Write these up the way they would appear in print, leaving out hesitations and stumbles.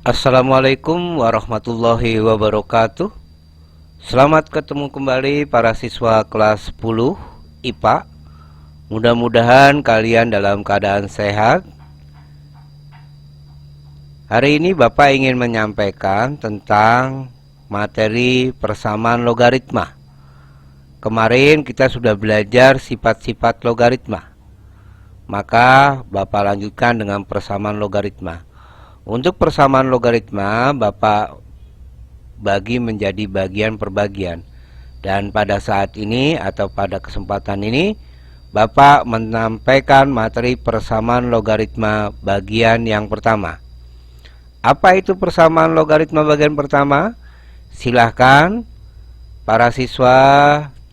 Assalamualaikum warahmatullahi wabarakatuh. Selamat ketemu kembali para siswa kelas 10 IPA. Mudah-mudahan kalian dalam keadaan sehat. Hari ini Bapak ingin menyampaikan tentang materi persamaan logaritma. Kemarin kita sudah belajar sifat-sifat logaritma. Maka Bapak lanjutkan dengan persamaan logaritma. Untuk persamaan logaritma, Bapak bagi menjadi bagian per bagian. Dan pada saat ini atau pada kesempatan ini, Bapak menyampaikan materi persamaan logaritma bagian yang pertama. Apa itu persamaan logaritma bagian pertama? Silahkan para siswa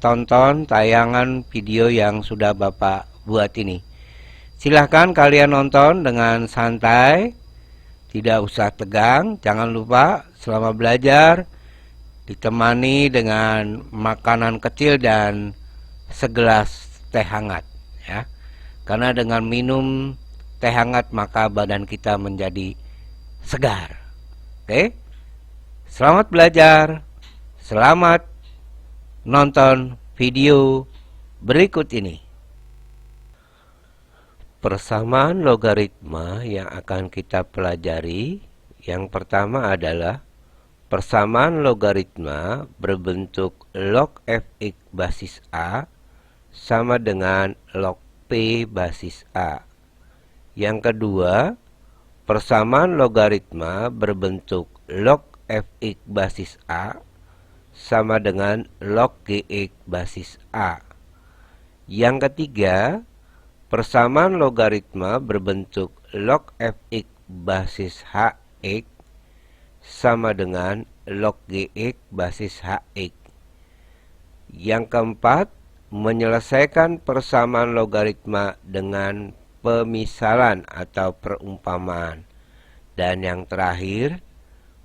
tonton tayangan video yang sudah Bapak buat ini. Silahkan kalian nonton dengan santai. Tidak usah tegang, jangan lupa selama belajar ditemani dengan makanan kecil dan segelas teh hangat ya. Karena dengan minum teh hangat maka badan kita menjadi segar. Oke? Selamat belajar. Selamat nonton video berikut ini. Persamaan logaritma yang akan kita pelajari yang pertama adalah persamaan logaritma berbentuk log fx basis A sama dengan log P basis A. Yang kedua, persamaan logaritma berbentuk log fx basis A sama dengan log Gx basis A. Yang ketiga, persamaan logaritma berbentuk log fx basis hx sama dengan log gx basis hx. Yang keempat, menyelesaikan persamaan logaritma dengan pemisalan atau perumpamaan. Dan yang terakhir,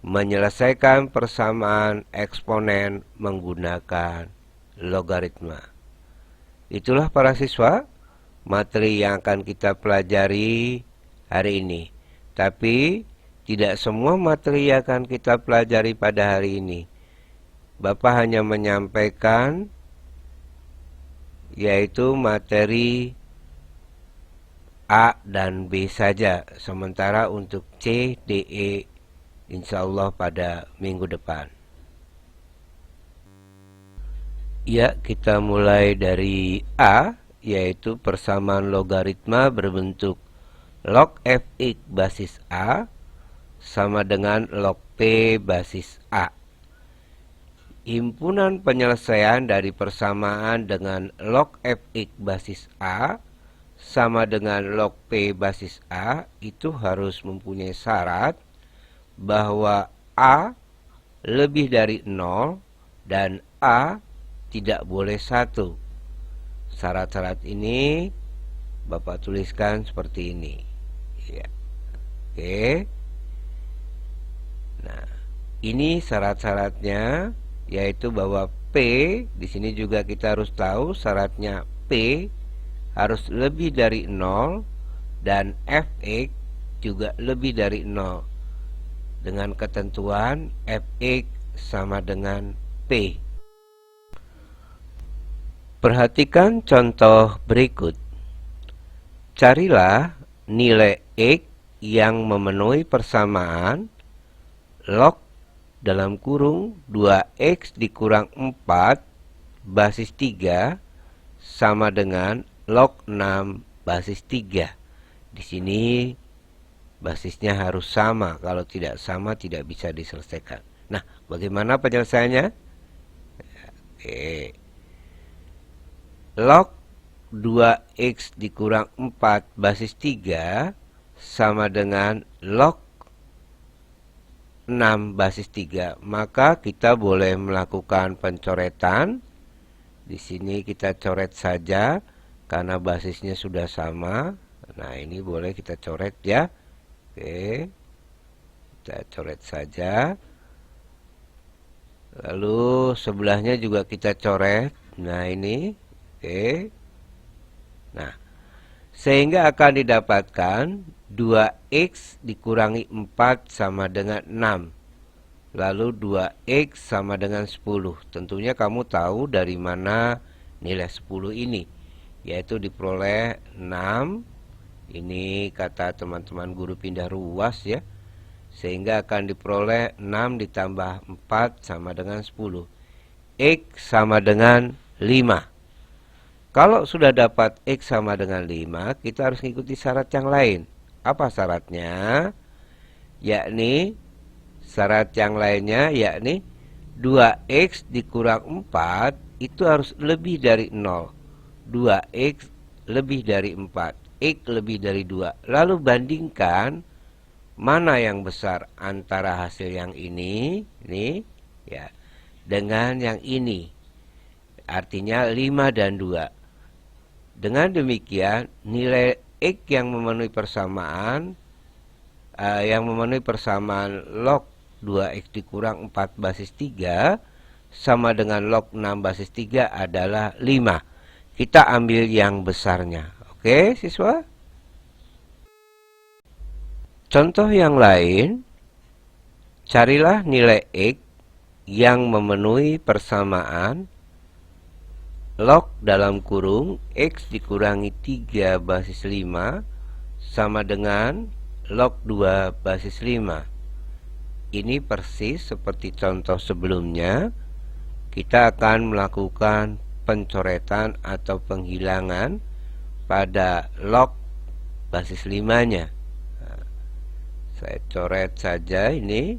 menyelesaikan persamaan eksponen menggunakan logaritma. Itulah para siswa materi yang akan kita pelajari hari ini. Tapi tidak semua materi yang akan kita pelajari pada hari ini. Bapak hanya menyampaikan yaitu materi A dan B saja. Sementara untuk C, D, E insya Allah pada minggu depan. Ya, kita mulai dari A, yaitu persamaan logaritma berbentuk log fx basis A sama dengan log P basis A. Himpunan penyelesaian dari persamaan dengan log fx basis A sama dengan log P basis A itu harus mempunyai syarat bahwa A lebih dari 0 dan A tidak boleh 1. Syarat-syarat ini Bapak tuliskan seperti ini ya. Oke. Nah, ini syarat-syaratnya, yaitu bahwa P di sini juga kita harus tahu syaratnya P harus lebih dari 0 dan Fx juga lebih dari 0 dengan ketentuan Fx sama dengan P. Perhatikan contoh berikut. Carilah nilai X yang memenuhi persamaan log dalam kurung 2X dikurang 4 basis 3 sama dengan log 6 basis 3. Di sini basisnya harus sama. Kalau tidak sama tidak bisa diselesaikan. Nah, bagaimana penyelesaiannya? Oke. Log 2x dikurang 4 basis 3 sama dengan log 6 basis 3. Maka kita boleh melakukan pencoretan. Di sini kita coret saja karena basisnya sudah sama. Nah, ini boleh kita coret ya. Oke. Kita coret saja. Lalu sebelahnya juga kita coret. Nah, ini. Oke. Nah, sehingga akan didapatkan 2x dikurangi 4 sama dengan 6. Lalu 2x sama dengan 10. Tentunya kamu tahu dari mana nilai 10 ini, yaitu diperoleh 6. Ini kata teman-teman guru pindah ruas ya. Sehingga akan diperoleh 6 ditambah 4 sama dengan 10. X sama dengan 5. Kalau sudah dapat X sama dengan 5, kita harus mengikuti syarat yang lain. Apa syaratnya? Yakni syarat yang lainnya yakni 2x dikurang 4 itu harus lebih dari 0. 2x lebih dari 4. X lebih dari 2. Lalu bandingkan mana yang besar antara hasil yang ini ya, dengan yang ini. Artinya 5 dan 2. Dengan demikian nilai X yang memenuhi persamaan log 2x dikurang 4 basis 3 sama dengan log 6 basis 3 adalah 5. Kita ambil yang besarnya. Oke, siswa? Contoh yang lain, carilah nilai X yang memenuhi persamaan log dalam kurung X dikurangi 3 basis 5 sama dengan log 2 basis 5. Ini persis seperti contoh sebelumnya. Kita akan melakukan pencoretan atau penghilangan pada log basis 5-nya. Nah, saya coret saja ini.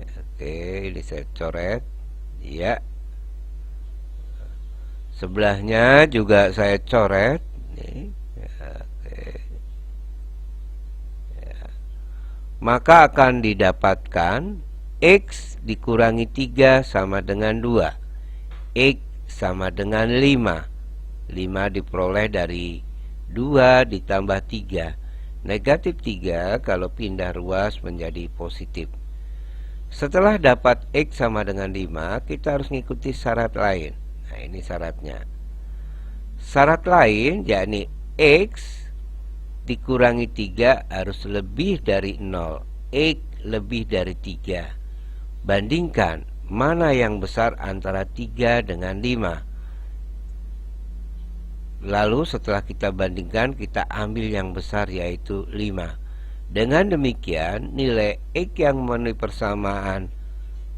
Oke, ini saya coret. Ya. Sebelahnya juga saya coret. Nih. Maka akan didapatkan X dikurangi 3 sama dengan 2. X sama dengan 5. 5 diperoleh dari 2 ditambah 3. Negatif 3 kalau pindah ruas menjadi positif. Setelah dapat X sama dengan 5, kita harus mengikuti syarat lain. Nah, ini syaratnya. Syarat lain yakni X dikurangi 3 harus lebih dari 0. X lebih dari 3. Bandingkan mana yang besar antara 3 dengan 5. Lalu setelah kita bandingkan, kita ambil yang besar yaitu 5. Dengan demikian nilai X yang memenuhi persamaan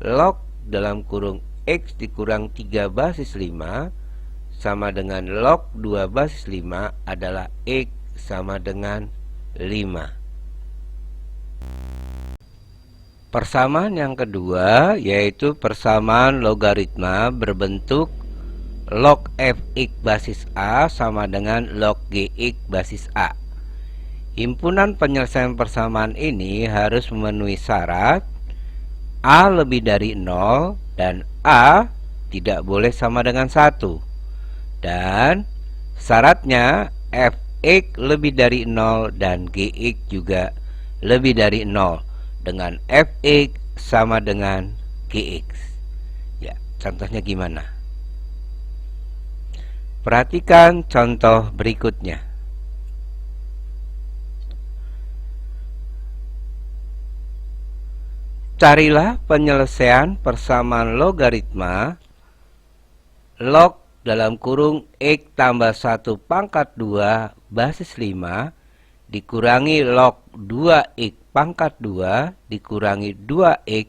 log dalam kurung X dikurang 3 basis 5 sama dengan log 2 basis 5 adalah X sama dengan 5. Persamaan yang kedua yaitu persamaan logaritma berbentuk log fx basis A sama dengan log gx basis A. Himpunan penyelesaian persamaan ini harus memenuhi syarat A lebih dari 0 dan A tidak boleh sama dengan 1. Dan syaratnya fx lebih dari 0 dan gx juga lebih dari 0 dengan fx sama dengan gx. Ya, contohnya gimana? Perhatikan contoh berikutnya. Carilah penyelesaian persamaan logaritma log dalam kurung X tambah 1 pangkat 2 basis 5 dikurangi log 2X pangkat 2 dikurangi 2X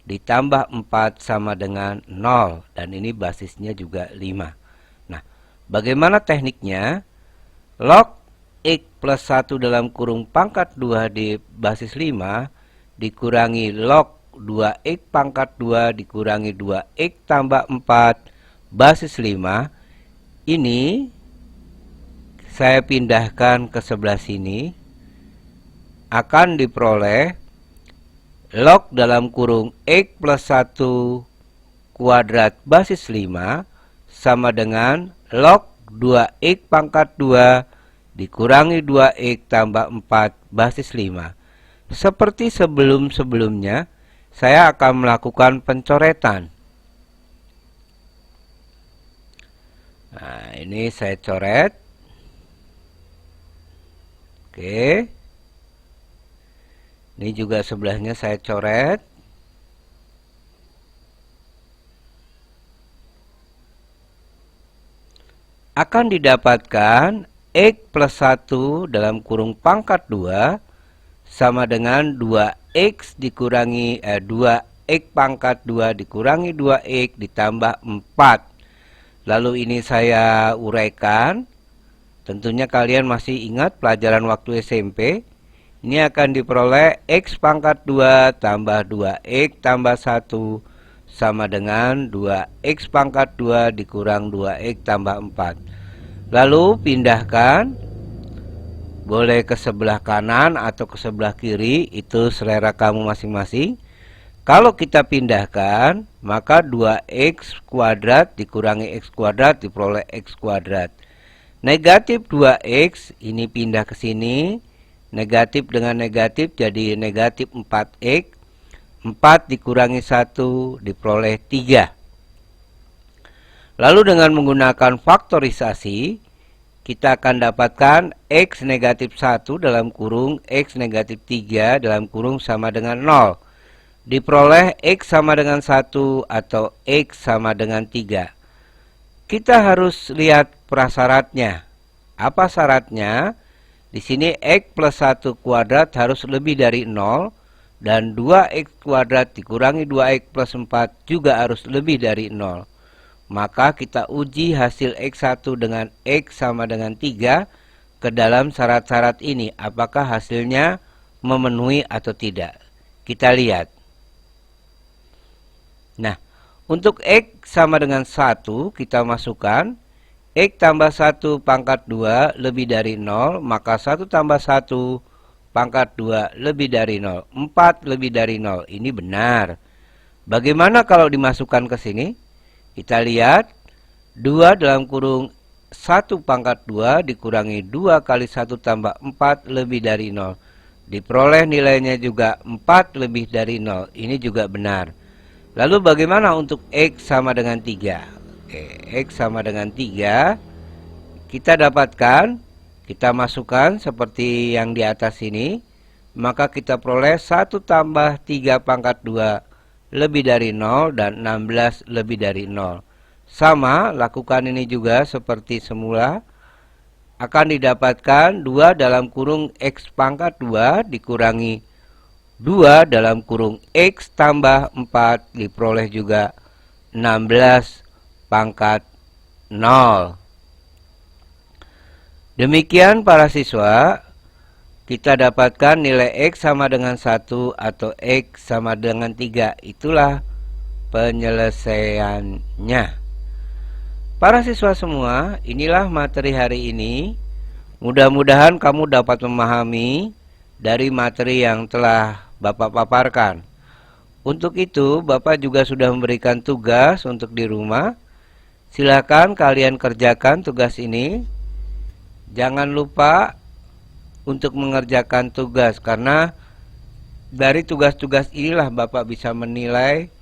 ditambah 4 sama dengan 0. Dan ini basisnya juga 5. Nah, bagaimana tekniknya? Log X plus 1 dalam kurung pangkat 2 di basis 5 dikurangi log 2X pangkat 2 dikurangi 2X tambah 4 basis 5. Ini saya pindahkan ke sebelah sini, akan diperoleh log dalam kurung X plus 1 kuadrat basis 5 sama dengan log 2X pangkat 2 dikurangi 2X tambah 4 basis 5. Seperti sebelum-sebelumnya, saya akan melakukan pencoretan. Nah, ini saya coret. Oke. Ini juga sebelahnya saya coret. Akan didapatkan X plus 1 dalam kurung pangkat 2 sama dengan 2X dikurangi 2X pangkat 2 dikurangi 2X ditambah 4. Lalu ini saya uraikan. Tentunya kalian masih ingat pelajaran waktu SMP. Ini akan diperoleh X pangkat 2 tambah 2X tambah 1 sama dengan 2X pangkat 2 dikurang 2X tambah 4. Lalu pindahkan, boleh ke sebelah kanan atau ke sebelah kiri, itu selera kamu masing-masing. Kalau kita pindahkan, maka 2X kuadrat dikurangi X kuadrat diperoleh X kuadrat. Negatif 2X, ini pindah ke sini. Negatif dengan negatif jadi negatif 4X. 4 dikurangi 1 diperoleh 3. Lalu dengan menggunakan faktorisasi, kita akan dapatkan X negatif 1 dalam kurung X negatif 3 dalam kurung sama dengan 0. Diperoleh X sama dengan 1 atau X sama dengan 3. Kita harus lihat prasyaratnya. Apa syaratnya? Di sini X plus 1 kuadrat harus lebih dari 0. Dan 2X kuadrat dikurangi 2X plus 4 juga harus lebih dari 0. Maka kita uji hasil X1 dengan X sama dengan 3 ke dalam syarat-syarat ini. Apakah hasilnya memenuhi atau tidak? Kita lihat. Nah, untuk X sama dengan 1 kita masukkan X tambah 1 pangkat 2 lebih dari 0. Maka 1 tambah 1 pangkat 2 lebih dari 0. 4 lebih dari 0. Ini benar. Bagaimana kalau dimasukkan ke sini? Kita lihat 2 dalam kurung 1 pangkat 2 dikurangi 2 kali 1 tambah 4 lebih dari 0. Diperoleh nilainya juga 4 lebih dari 0. Ini juga benar. Lalu bagaimana untuk X sama dengan 3? Oke, X sama dengan 3 kita dapatkan, kita masukkan seperti yang di atas ini. Maka kita peroleh 1 tambah 3 pangkat 2 lebih dari 0 dan 16 lebih dari 0. Sama, lakukan ini juga seperti semula. Akan didapatkan 2 dalam kurung X pangkat 2 dikurangi 2 dalam kurung X tambah 4 diperoleh juga 16 pangkat 0. Demikian para siswa, kita dapatkan nilai X sama dengan 1 atau X sama dengan 3. Itulah penyelesaiannya. Para siswa semua, inilah materi hari ini. Mudah-mudahan kamu dapat memahami dari materi yang telah Bapak paparkan. Untuk itu, Bapak juga sudah memberikan tugas untuk di rumah. Silakan kalian kerjakan tugas ini. Jangan lupa untuk mengerjakan tugas, karena dari tugas-tugas inilah Bapak bisa menilai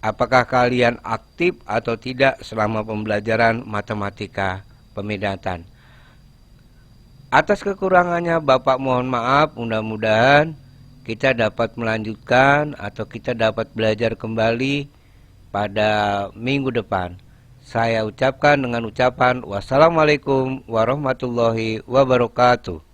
apakah kalian aktif atau tidak selama pembelajaran matematika peminatan. Atas kekurangannya Bapak mohon maaf, mudah-mudahan kita dapat melanjutkan atau kita dapat belajar kembali pada minggu depan. Saya ucapkan dengan ucapan wassalamualaikum warahmatullahi wabarakatuh.